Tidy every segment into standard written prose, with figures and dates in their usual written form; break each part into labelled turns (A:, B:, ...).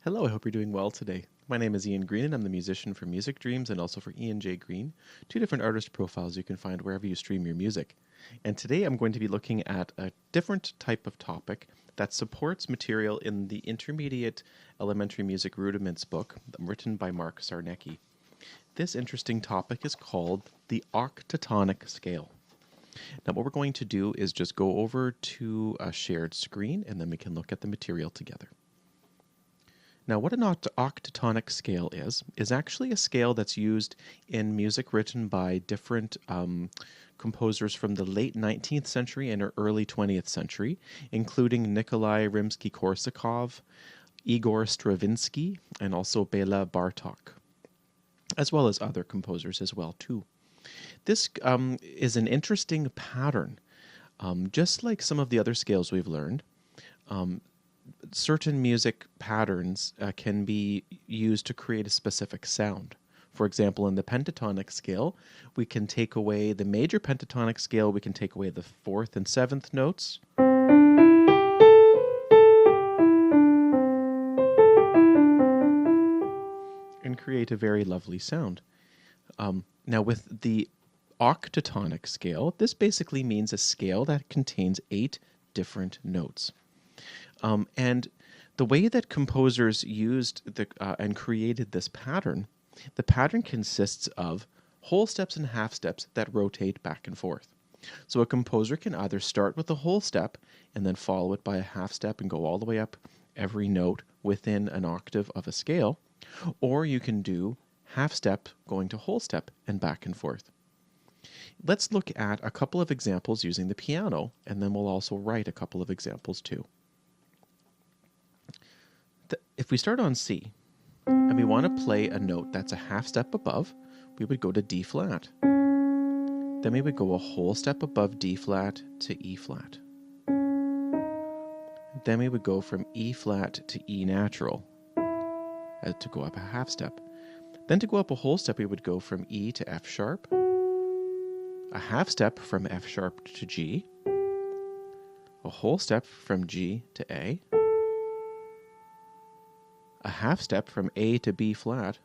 A: Hello, I hope you're doing well today. My name is Ian Green, and I'm the musician for Music Dreams and also for Ian J. Green, two different artist profiles you can find wherever you stream your music. And today I'm going to be looking at a different type of topic that supports material in the Intermediate Elementary Music Rudiments book written by Mark Sarnecki. This interesting topic is called the octatonic scale. Now what we're going to do is just go over to a shared screen and then we can look at the material together. Now, what an octatonic scale is actually a scale that's used in music written by different composers from the late 19th century and early 20th century, including Nikolai Rimsky-Korsakov, Igor Stravinsky, and also Bela Bartok, as well as other composers as well, too. This is an interesting pattern. Just like some of the other scales we've learned, certain music patterns can be used to create a specific sound. For example, in the pentatonic scale, we can take away the major pentatonic scale, we can take away the fourth and seventh notes. And create a very lovely sound. Now with the octatonic scale, this basically means a scale that contains 8 different notes. And the way that composers used and created this pattern, the pattern consists of whole steps and half steps that rotate back and forth. So a composer can either start with a whole step and then follow it by a half step and go all the way up every note within an octave of a scale, or you can do half step going to whole step and back and forth. Let's look at a couple of examples using the piano, and then we'll also write a couple of examples too. If we start on C, and we want to play a note that's a half step above, we would go to D flat. Then we would go a whole step above D flat to E flat. Then we would go from E flat to E natural to go up a half step. Then to go up a whole step, we would go from E to F sharp, a half step from F sharp to G, a whole step from G to A, a half step from A to B flat,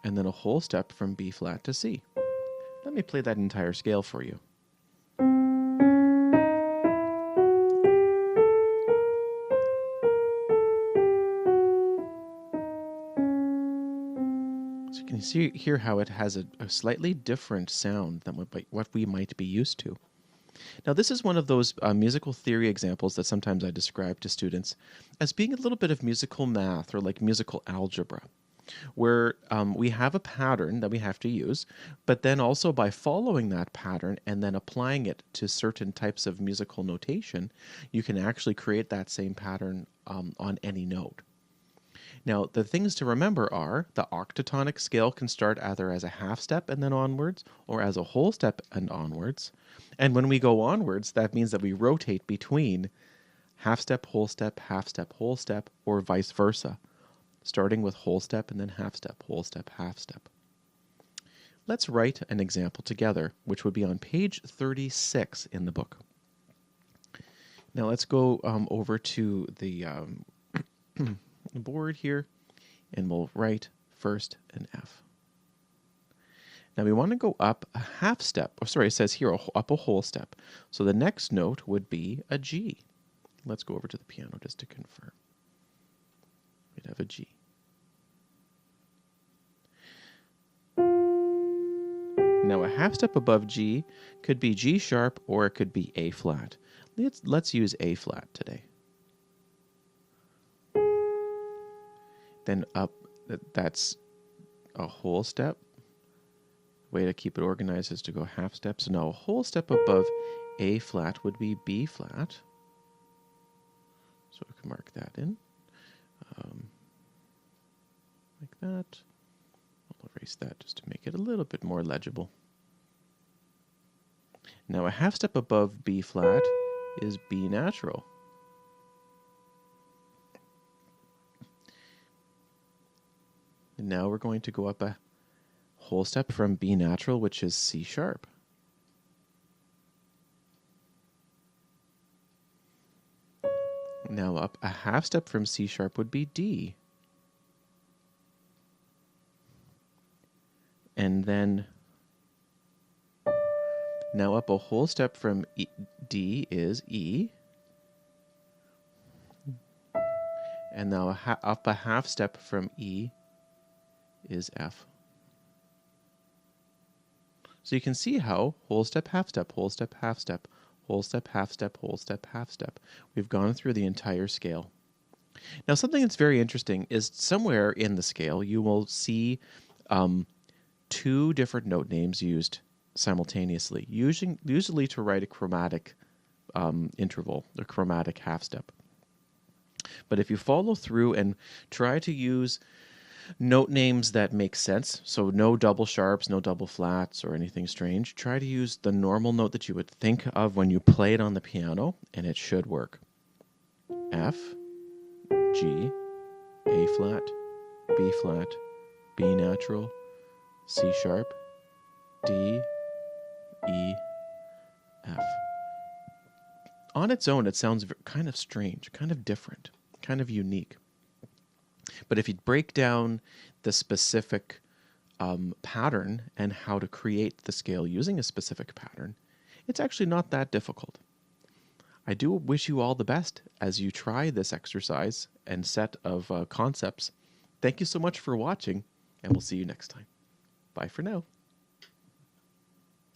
A: and then a whole step from B flat to C. Let me play that entire scale for you. So you can see here how it has a slightly different sound than what we might be used to. Now, this is one of those musical theory examples that sometimes I describe to students as being a little bit of musical math or like musical algebra, where we have a pattern that we have to use, but then also by following that pattern and then applying it to certain types of musical notation, you can actually create that same pattern on any note. Now, the things to remember are the octatonic scale can start either as a half step and then onwards, or as a whole step and onwards. And when we go onwards, that means that we rotate between half step, whole step, half step, whole step, or vice versa, starting with whole step and then half step, whole step, half step. Let's write an example together, which would be on page 36 in the book. Now let's go over to the board here, and we'll write first an F. Now we want to go up a half step, or sorry, it says here up a whole step. So the next note would be a G. Let's go over to the piano just to confirm. We'd have a G. Now a half step above G could be G sharp or it could be A flat. Let's use A flat today. Then up, that's a whole step. Way to keep it organized is to go half steps. So now a whole step above A flat would be B flat. So we can mark that in. Like that. I'll erase that just to make it a little bit more legible. Now a half step above B flat is B natural. And now we're going to go up a whole step from B natural, which is C sharp. Now up a half step from C sharp would be D. And then now up a whole step from D is E. And now up a half step from E is F. So you can see how whole step, half step, whole step, half step, whole step, half step, whole step, half step. We've gone through the entire scale. Now something that's very interesting is somewhere in the scale you will see two different note names used simultaneously, usually to write a chromatic interval, a chromatic half step. But if you follow through and try to use note names that make sense, so no double sharps, no double flats, or anything strange, try to use the normal note that you would think of when you play it on the piano, and it should work. F, G, A flat, B flat, B natural, C sharp, D, E, F. On its own, it sounds kind of strange, kind of different, kind of unique. But if you break down the specific pattern and how to create the scale using a specific pattern, it's actually not that difficult. I do wish you all the best as you try this exercise and set of concepts. Thank you so much for watching, and we'll see you next time. Bye for now.